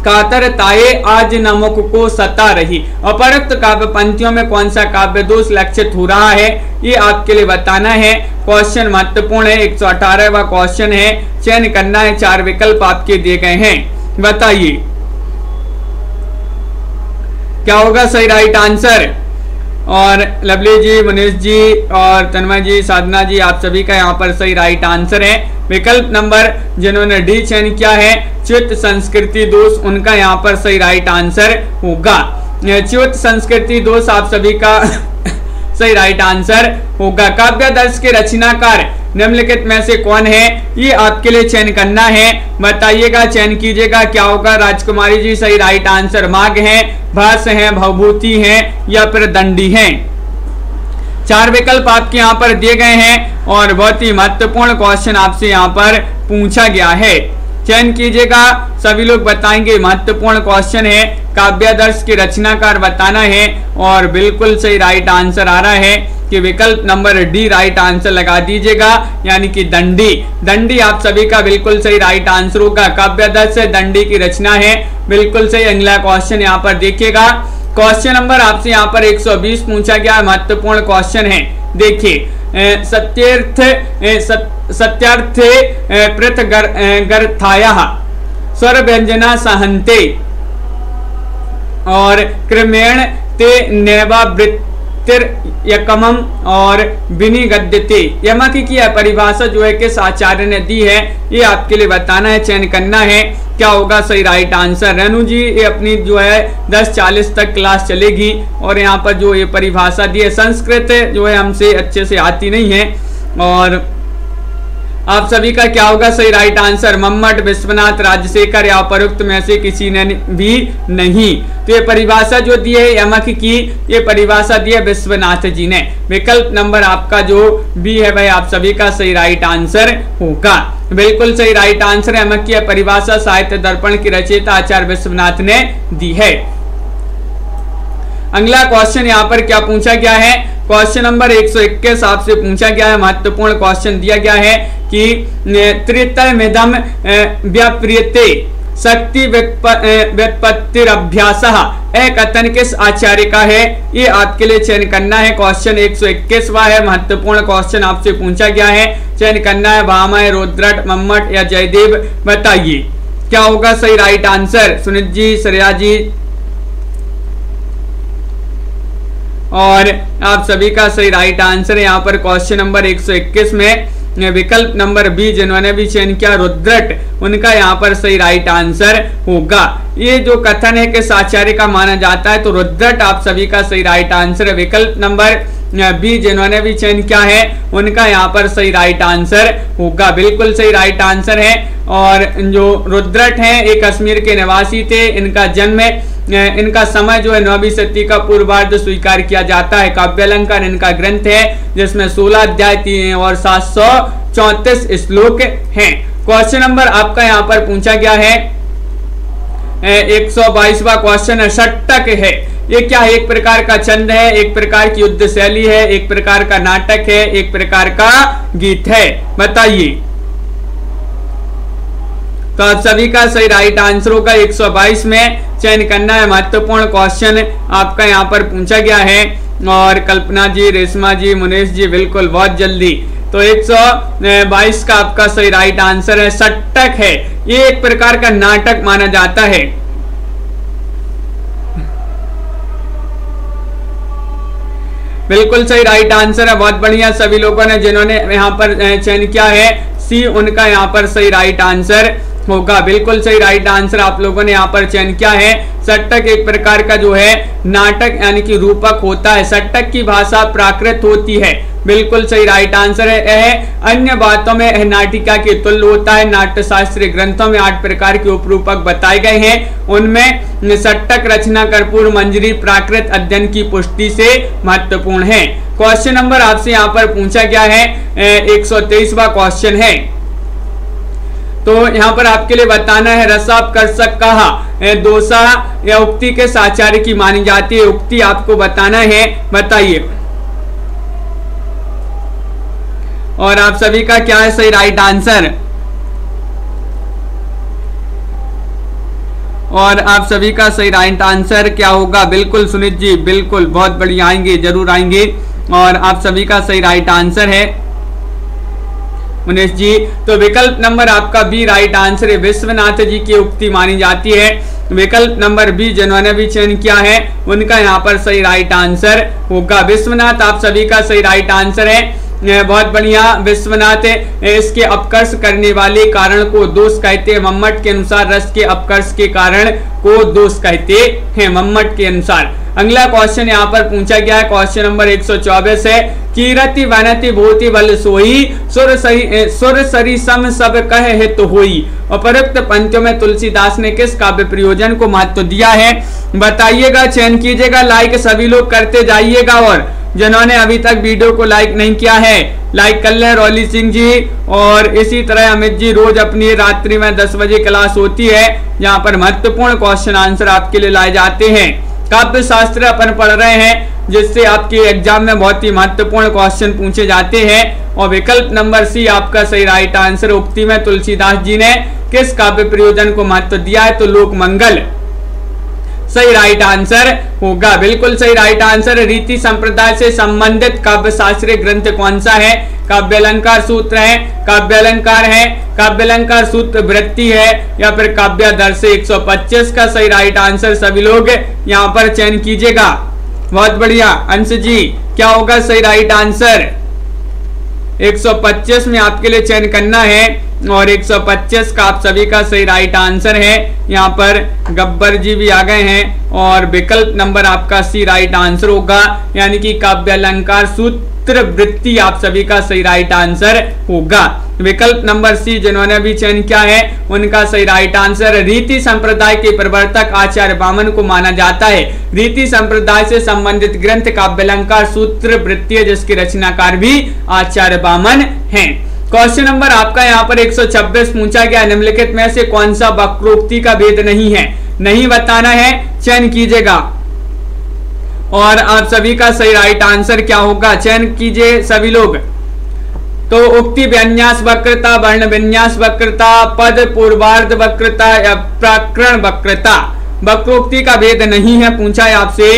कातर ताये आज नमुक को सता रही। उपरोक्त काव्य पंक्तियों में कौन सा काव्य दोष लक्षित हो रहा है, ये आपके लिए बताना है। क्वेश्चन महत्वपूर्ण है, 118वां क्वेश्चन है, चयन करना है। 4 विकल्प आपके दिए गए हैं, बताइए क्या होगा सही राइट आंसर। और लवली जी, मनीष जी और तन्मय जी, साधना जी, आप सभी का यहाँ पर सही राइट आंसर है। विकल्प नंबर जिन्होंने डी चयन किया है च्युत संस्कृति दोष, उनका यहाँ पर सही राइट आंसर होगा च्युत संस्कृति दोष। आप सभी का सही राइट आंसर होगा। काव्यादर्श के रचनाकार निम्नलिखित में से कौन है, ये आपके लिए चयन करना है, बताइएगा, चयन कीजिएगा क्या होगा। राजकुमारी जी सही राइट आंसर माघ है, भास है, भवभूति है या फिर दंडी है। 4 विकल्प आपके यहाँ पर दिए गए हैं और बहुत ही महत्वपूर्ण क्वेश्चन आपसे यहाँ पर पूछा गया है, चयन कीजिएगा। सभी लोग बताएंगे, महत्वपूर्ण क्वेश्चन है, काव्यादर्श के रचनाकार बताना है और बिल्कुल सही राइट आंसर आ रहा है कि विकल्प नंबर डी राइट आंसर लगा दीजिएगा, यानी कि दंडी। दंडी आप सभी का बिल्कुल सही राइट आंसर होगा। काव्यादर्श से दंडी की रचना है, बिल्कुल सही। अगला क्वेश्चन यहाँ पर देखिएगा। क्वेश्चन नंबर आपसे यहाँ पर 120 पूछा गया, महत्वपूर्ण क्वेश्चन है। देखिए सत्यार्थे पृथगर्थायः स्वर व्यंजना सहन्ते और क्रमेण ते नैवावृत्तिर्यकमम् और विनिगद्यते। यमक की परिभाषा जो है किस आचार्य ने दी है, ये आपके लिए बताना है, चयन करना है क्या होगा सही राइट आंसर। रेणु जी, ये अपनी जो है 10:40 तक क्लास चलेगी और यहाँ पर जो ये परिभाषा दी है, संस्कृत जो है हमसे अच्छे से आती नहीं है। और आप सभी का क्या होगा सही राइट आंसर, मम्मट, विश्वनाथ, राजशेखर या उपरोक्त में से किसी ने भी नहीं। तो ये परिभाषा जो दी है यमक की, ये परिभाषा दी है विश्वनाथ जी ने। विकल्प नंबर आपका जो बी है भाई आप सभी का सही राइट आंसर होगा, बिल्कुल सही राइट आंसर है। यमक की परिभाषा साहित्य दर्पण की रचयिता आचार्य विश्वनाथ ने दी है। अगला क्वेश्चन यहाँ पर क्या पूछा गया है, क्वेश्चन नंबर 121 आपसे पूछा गया है, महत्वपूर्ण क्वेश्चन दिया गया है कि त्रितलमिदं व्याप्रियते शक्ति व्युत्पत्तिरभ्यासः कथन किस आचार्य का है, ये आपके लिए चयन करना है। क्वेश्चन 121वां है, महत्वपूर्ण क्वेश्चन आपसे पूछा गया है, चयन करना है। भामह, रुद्रट, मम्मट या जयदेव, बताइए क्या होगा सही राइट आंसर। सुनीत जी, श्रेया जी और आप सभी का सही राइट आंसर है यहाँ पर क्वेश्चन नंबर 121 में विकल्प नंबर बी जिन्होंने भी चयन किया रुद्रट, उनका यहाँ पर सही राइट आंसर होगा। ये जो कथन है किस आचार्य का माना जाता है, तो रुद्रट आप सभी का सही राइट आंसर है। विकल्प नंबर बी जिन्होंने भी चयन किया है उनका यहाँ पर सही राइट आंसर होगा, बिल्कुल सही राइट आंसर है। और जो रुद्रट हैं ये कश्मीर के निवासी थे, इनका जन्म इनका समय जो है 9वीं सदी का पूर्वार्ध स्वीकार किया जाता है। काव्यालंकार इनका ग्रंथ है जिसमें 16 अध्याय और 734 श्लोक हैं। क्वेश्चन नंबर आपका यहाँ पर पूछा गया है 122वां क्वेश्चन है, षट्टक है। ये क्या है, एक प्रकार का छंद है, एक प्रकार की युद्ध शैली है, एक प्रकार का नाटक है, एक प्रकार का गीत है, बताइए। तो आप सभी का सही राइट आंसर होगा 122 में चयन करना है। महत्वपूर्ण क्वेश्चन आपका यहाँ पर पूछा गया है। और कल्पना जी, रेशमा जी, मुनेश जी, बिल्कुल बहुत जल्दी। तो 122 का आपका सही राइट आंसर है, षट्टक है। ये एक प्रकार का नाटक माना जाता है। बिल्कुल सही राइट आंसर है, बहुत बढ़िया सभी लोगों ने जिन्होंने यहाँ पर चयन किया है सी, उनका यहाँ पर सही राइट आंसर होगा। बिल्कुल सही राइट आंसर आप लोगों ने यहाँ पर चयन किया है। सट्टक एक प्रकार का जो है नाटक यानी कि रूपक होता है। सट्टक की भाषा प्राकृत होती है। बिल्कुल सही राइट आंसर है। यह अन्य बातों में नाटिका के तुल्य होता है। नाट्य शास्त्रीय ग्रंथों में 8 प्रकार के उपरूपक बताए गए हैं। उनमें सट्टक, रचना, कर्पूर, मंजरी, प्राकृत अध्ययन की पुष्टि से महत्वपूर्ण है। क्वेश्चन नंबर आपसे यहाँ पर पूछा गया है 123वां क्वेश्चन है। तो यहाँ पर आपके लिए बताना है रसापकर्षक कहा दोषा या उक्ति के साचार्य की मानी जाती है। उक्ति आपको बताना है, बताइए। और आप सभी का क्या है सही राइट आंसर? और आप सभी का सही राइट आंसर क्या होगा? बिल्कुल सुनीत जी, बिल्कुल बहुत बढ़िया, आएंगे, जरूर आएंगे। और आप सभी का सही राइट आंसर है मुनेश जी। तो विकल्प नंबर आपका बी राइट आंसर है। विश्वनाथ जी की उक्ति मानी जाती है। विकल्प नंबर बी जिन्होंने भी चयन किया है उनका यहाँ पर सही राइट आंसर होगा। विश्वनाथ आप सभी का सही राइट आंसर है। बहुत बढ़िया। विश्वनाथ इसके अपकर्ष करने वाले कारण को दोष कहते हैं। मम्मट के अनुसार रस के अपकर्ष के कारण को दोष कहते हैं, मम्मट के अनुसार। अगला क्वेश्चन यहाँ पर पूछा गया है, क्वेश्चन नंबर 124 है। कीरति वनति भूति बल सोई, सुर सरी सम सब कह हित होई। उपरोक्त पंक्तियों में तुलसीदास ने किस काव्य प्रयोजन को महत्व दिया है? बताइएगा, चयन कीजिएगा, लाइक सभी लोग करते जाइएगा। और जिन्होंने अभी तक वीडियो को लाइक नहीं किया है लाइक कर ले। रौली सिंह जी और इसी तरह अमित जी, रोज अपनी रात्रि में 10 बजे क्लास होती है, यहाँ पर महत्वपूर्ण क्वेश्चन आंसर आपके लिए लाए जाते हैं। काव्य शास्त्र अपन पढ़ रहे हैं जिससे आपके एग्जाम में बहुत ही महत्वपूर्ण क्वेश्चन पूछे जाते हैं। और विकल्प नंबर सी आपका सही राइट आंसर। उक्ति में तुलसीदास जी ने किस काव्य प्रयोजन को महत्व दिया है? तो लोक मंगल सही राइट आंसर होगा। बिल्कुल सही राइट आंसर। रीति संप्रदाय से संबंधित काव्य शास्त्रीय ग्रंथ कौन सा है? काव्य अलंकार सूत्र है, काव्य अलंकार है, काव्य अलंकार सूत्र वृत्ति है, या फिर काव्यादर्श। 125 का सही राइट आंसर सभी लोग यहाँ पर चयन कीजिएगा। बहुत बढ़िया। अंश जी क्या होगा सही राइट आंसर? 125 में आपके लिए चयन करना है और 125 का आप सभी का सही राइट आंसर है। यहाँ पर गब्बर जी भी आ गए हैं और विकल्प नंबर आपका सी राइट आंसर होगा, यानी कि काव्य अलंकार सूत्र वृत्ति आप सभी का सही राइट आंसर होगा। विकल्प नंबर सी जिन्होंने भी चयन किया है उनका सही राइट आंसर। रीति संप्रदाय के प्रवर्तक आचार्य वामन को माना जाता है। रीति संप्रदाय से संबंधित ग्रंथ काव्य अलंकार सूत्र वृत्ति है, जिसके रचनाकार भी आचार्य वामन हैं। क्वेश्चन नंबर आपका यहाँ पर 126 पूछा गया, निम्नलिखित में से कौन सा वक्रोक्ति का भेद नहीं है? नहीं बताना है, चयन कीजिएगा। और आप सभी का सही राइट आंसर क्या होगा? चयन कीजिए सभी लोग। तो उक्ति विन्यास वक्रता, वर्ण विन्यास वक्रता, पद पूर्वार्ध वक्रता या प्राकरण वक्रता। वक्रोक्ति का भेद नहीं है पूछा है आपसे।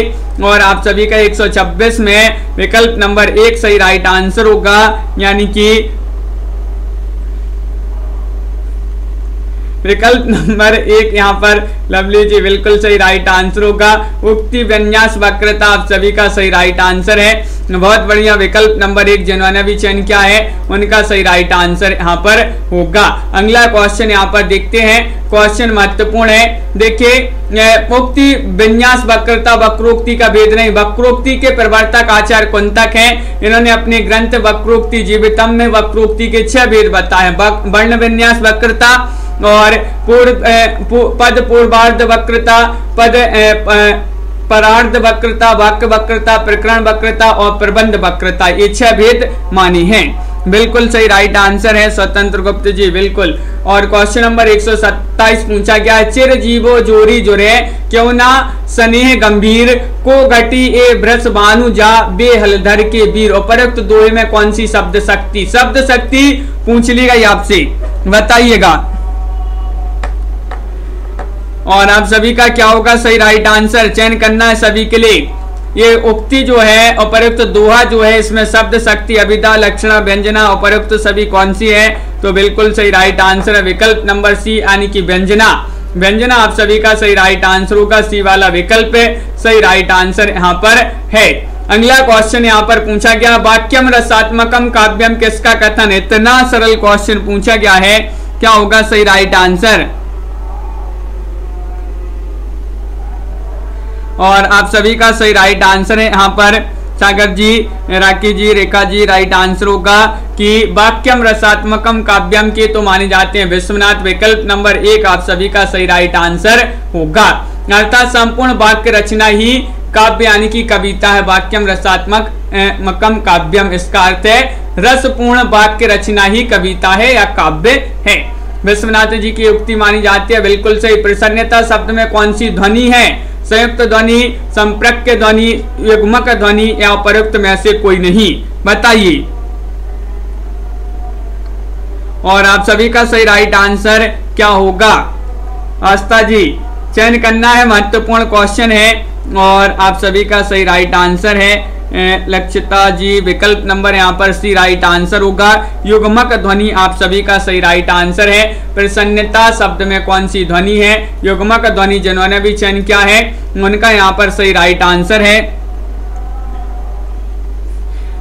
और आप सभी का 126 में विकल्प नंबर 1 सही राइट आंसर होगा, यानी कि विकल्प नंबर 1 यहाँ पर लवली जी बिल्कुल सही राइट आंसर होगा। उक्ति विन्यास वक्रता आप सभी का सही राइट आंसर है। बहुत बढ़िया। विकल्प नंबर 1 जिन्होंने भी चयन किया है उनका सही राइट आंसर यहाँ पर होगा। अगला क्वेश्चन यहाँ पर देखते हैं, क्वेश्चन महत्वपूर्ण है। देखिए, उक्ति विन्यास वक्रता वक्रोक्ति का भेद नहीं। वक्रोक्ति के प्रवर्तक आचार्य कुंतक हैं। इन्होंने अपने ग्रंथ वक्रोक्ति जीवितम में वक्रोक्ति के 6 भेद बताए। वर्ण विन्यास वक्रता और पद पूर्वार्ध वक्रता, पद परार्ध वक्रता, वाक्य वक्रता, प्रकरण वक्रता और प्रबंध वक्रता, ये 6 भेद मानी हैं। बिल्कुल सही राइट आंसर है स्वतंत्र गुप्त जी, बिल्कुल। और क्वेश्चन नंबर 127 पूछा गया है, चिर जीवो जोरी जुरे क्यों ना स्नेह गंभीर, को घटी ए भ्रस बानु जा बेहलधर के वीर। उपरोक्त दोहे में कौन सी शब्द शक्ति? शब्द शक्ति पूछ ली गई आपसे, बताइएगा। और आप सभी का क्या होगा सही राइट आंसर? चयन करना है सभी के लिए। ये उक्ति जो है, उपरोक्त दोहा जो है, इसमें शब्द शक्ति, अभिधा, लक्षणा, व्यंजना, उपरोक्त सभी कौन सी है? तो बिल्कुल सही राइट आंसर है विकल्प नंबर सी, यानी कि व्यंजना। व्यंजना आप सभी का सही राइट आंसर होगा। सी वाला विकल्प सही राइट आंसर यहाँ पर है। अगला क्वेश्चन यहाँ पर पूछा गया, वाक्यम रसात्मकम काव्यम किसका कथन। इतना सरल क्वेश्चन पूछा गया है, क्या होगा सही राइट आंसर। और आप सभी का सही राइट आंसर है यहाँ पर सागर जी, राकी जी, रेखा जी, राइट आंसर होगा कि वाक्यम रसात्मकम काव्यम के तो माने जाते हैं विश्वनाथ। विकल्प नंबर 1 आप सभी का सही राइट आंसर होगा। अर्थात संपूर्ण वाक्य रचना ही काव्य यानी कि कविता है। वाक्यम रसात्मकम काव्यम, इसका अर्थ है रसपूर्ण वाक्य रचना ही कविता है या काव्य है। विश्वनाथ जी की उक्ति मानी जाती है, बिल्कुल सही। प्रसन्नता शब्द में कौन सी ध्वनि है। संयुक्त ध्वनि, संप्रज्ञ ध्वनि, युग्मक ध्वनि या उपयुक्त में से कोई नहीं, बताइए। और आप सभी का सही राइट आंसर क्या होगा। आस्था जी, चयन करना है, महत्वपूर्ण क्वेश्चन है। और आप सभी का सही राइट आंसर है लक्षिता जी, विकल्प नंबर यहाँ पर सी राइट आंसर होगा। युग्मक ध्वनि आप सभी का सही राइट आंसर है। प्रसन्नता शब्द में कौन सी ध्वनि है। युग्मक ध्वनि जिन्होंने भी चयन किया है उनका यहाँ पर सही राइट आंसर है,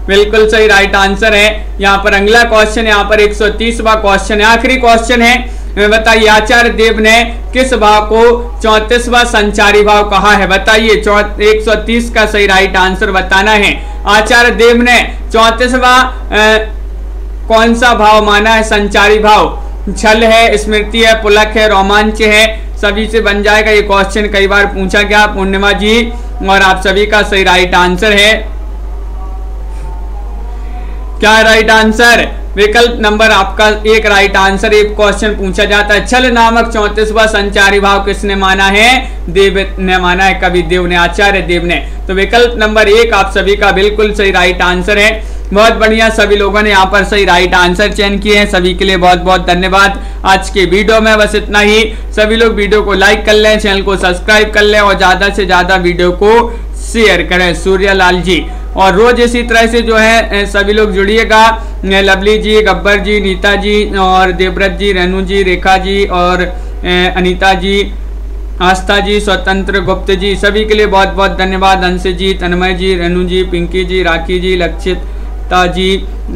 बिल्कुल सही राइट आंसर है। यहाँ पर अगला क्वेश्चन यहाँ पर 130वां क्वेश्चन है, आखिरी क्वेश्चन है। बताइए आचार्य देव ने किस भाव को 34वां संचारी भाव कहा है। बताइए 130 का सही राइट आंसर बताना है। आचार्य देव ने 34वां कौन सा भाव माना है संचारी भाव। छल है, स्मृति है, पुलक है, रोमांच है, सभी से बन जाएगा। ये क्वेश्चन कई बार पूछा गया पूर्णिमा जी, और आप सभी का सही राइट आंसर है क्या राइट आंसर। विकल्प नंबर आपका 1 राइट आंसर। एक क्वेश्चन पूछा जाता है, छल नामक 34वां संचारी भाव किसने माना है। देव ने माना है, कवि देव ने, आचार्य देव ने। तो विकल्प नंबर 1 आप सभी का बिल्कुल सही राइट आंसर है। बहुत बढ़िया, सभी लोगों ने यहाँ पर सही राइट आंसर चयन किए हैं, सभी के लिए बहुत बहुत धन्यवाद। आज के वीडियो में बस इतना ही। सभी लोग वीडियो को लाइक कर लें, चैनल को सब्सक्राइब कर लें और ज्यादा से ज्यादा वीडियो को शेयर करें। सूर्यलाल जी, और रोज इसी तरह से जो है सभी लोग जुड़िएगा। लवली जी, गब्बर जी, नीता जी और देवव्रत जी, रेनू जी, रेखा जी और अनीता जी, आस्था जी, स्वतंत्र गुप्त जी, सभी के लिए बहुत बहुत धन्यवाद। अंश जी, तन्मय जी, रेनू जी, पिंकी जी, राखी जी,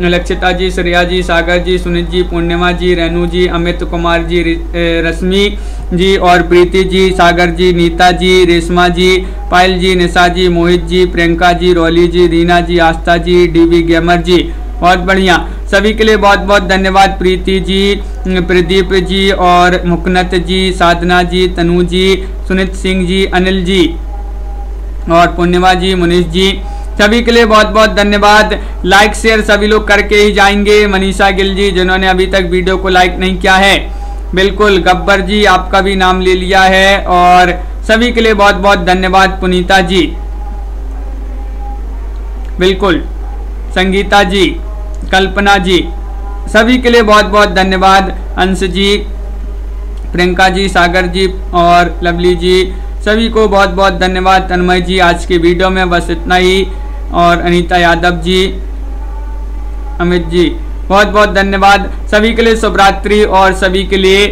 लक्षिता जी, श्रेया जी, सागर जी, सुनीत जी, पूर्णिमा जी, रेनू जी, अमित कुमार जी, रश्मि जी और प्रीति जी, सागर जी, नीता जी, रेशमा जी, पायल जी, निशा जी, मोहित जी, प्रियंका जी, रोली जी, रीना जी, आस्था जी, डीवी गेमर जी, बहुत बढ़िया, सभी के लिए बहुत बहुत धन्यवाद। प्रीति जी, प्रदीप जी और मुकनत जी, साधना जी, तनु जी, सुनीत सिंह जी, अनिल जी और पूर्णिमा जी, मुनीष जी, सभी के लिए बहुत बहुत धन्यवाद। लाइक शेयर सभी लोग करके ही जाएंगे। मनीषा गिल जी, जिन्होंने अभी तक वीडियो को लाइक नहीं किया है, बिल्कुल। गब्बर जी, आपका भी नाम ले लिया है, और सभी के लिए बहुत बहुत धन्यवाद। पुनीता जी, बिल्कुल। संगीता जी, कल्पना जी, सभी के लिए बहुत बहुत धन्यवाद। अंश जी, प्रियंका जी, सागर जी और लवली जी, सभी को बहुत बहुत धन्यवाद। तन्मय जी, आज के वीडियो में बस इतना ही। और अनीता यादव जी, अमित जी, बहुत बहुत धन्यवाद। सभी के लिए शुभ रात्रि और सभी के लिए